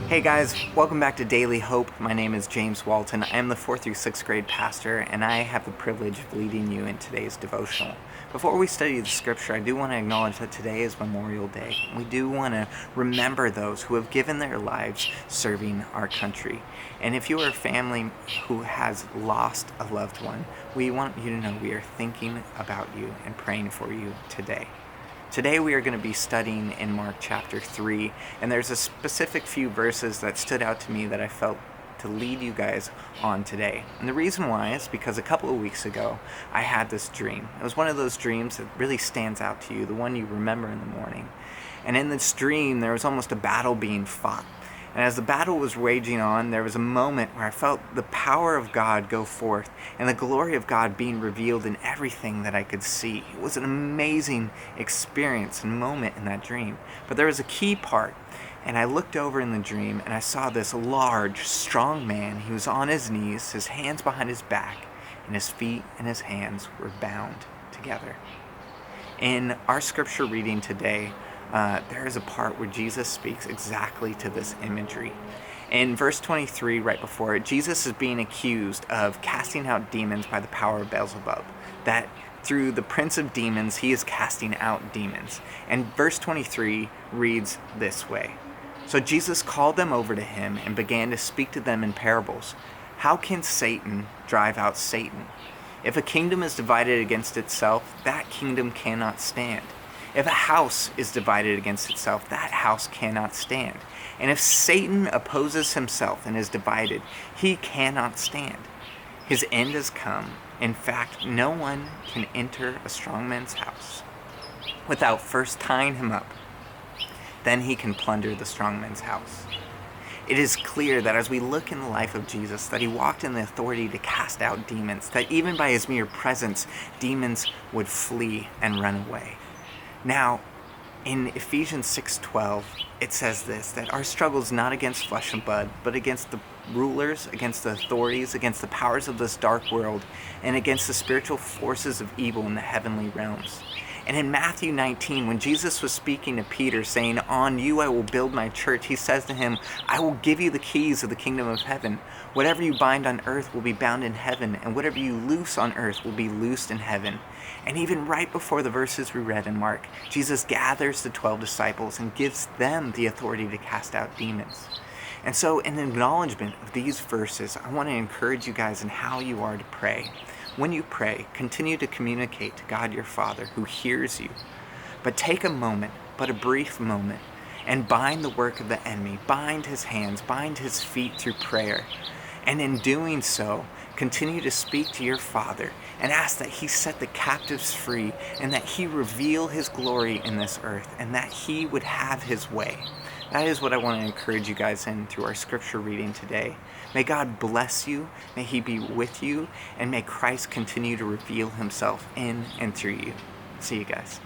Hey guys, welcome back to Daily Hope. My name is James Walton. I am the 4th through 6th grade pastor, and I have the privilege of leading you in today's devotional. Before we study the scripture, I do want to acknowledge that today is Memorial Day. We do want to remember those who have given their lives serving our country. And if you are a family who has lost a loved one, we want you to know we are thinking about you and praying for you today. Today we are going to be studying in Mark chapter 3, and there's a specific few verses that stood out to me that I felt to lead you guys on today. And the reason why is because a couple of weeks ago I had this dream. It was one of those dreams that really stands out to you, the one you remember in the morning. And in this dream there was almost a battle being fought. And as the battle was raging on, there was a moment where I felt the power of God go forth and the glory of God being revealed in everything that I could see. It was an amazing experience and moment in that dream. But there was a key part, and I looked over in the dream and I saw this large, strong man. He was on his knees, his hands behind his back, and his feet and his hands were bound together. In our scripture reading today, there is a part where Jesus speaks exactly to this imagery. In verse 23, right before it, Jesus is being accused of casting out demons by the power of Beelzebub, that through the prince of demons, he is casting out demons. And verse 23 reads this way: "So Jesus called them over to him and began to speak to them in parables. How can Satan drive out Satan? If a kingdom is divided against itself, that kingdom cannot stand. If a house is divided against itself, that house cannot stand. And if Satan opposes himself and is divided, he cannot stand. His end has come. In fact, no one can enter a strong man's house without first tying him up. Then he can plunder the strong man's house." It is clear that as we look in the life of Jesus, that he walked in the authority to cast out demons, that even by his mere presence, demons would flee and run away. Now, in Ephesians 6:12, it says this, that our struggle is not against flesh and blood, but against the rulers, against the authorities, against the powers of this dark world, and against the spiritual forces of evil in the heavenly realms. And in Matthew 19, when Jesus was speaking to Peter, saying, "On you I will build my church," he says to him, "I will give you the keys of the kingdom of heaven. Whatever you bind on earth will be bound in heaven, and whatever you loose on earth will be loosed in heaven." And even right before the verses we read in Mark, Jesus gathers the 12 disciples and gives them the authority to cast out demons. And so in acknowledgement of these verses, I want to encourage you guys in how you are to pray. When you pray, continue to communicate to God your Father who hears you. But take a moment, but a brief moment, and bind the work of the enemy, bind his hands, bind his feet through prayer. And in doing so, continue to speak to your Father and ask that he set the captives free and that he reveal his glory in this earth and that he would have his way. That is what I want to encourage you guys in through our scripture reading today. May God bless you, may he be with you, and may Christ continue to reveal himself in and through you. See you guys.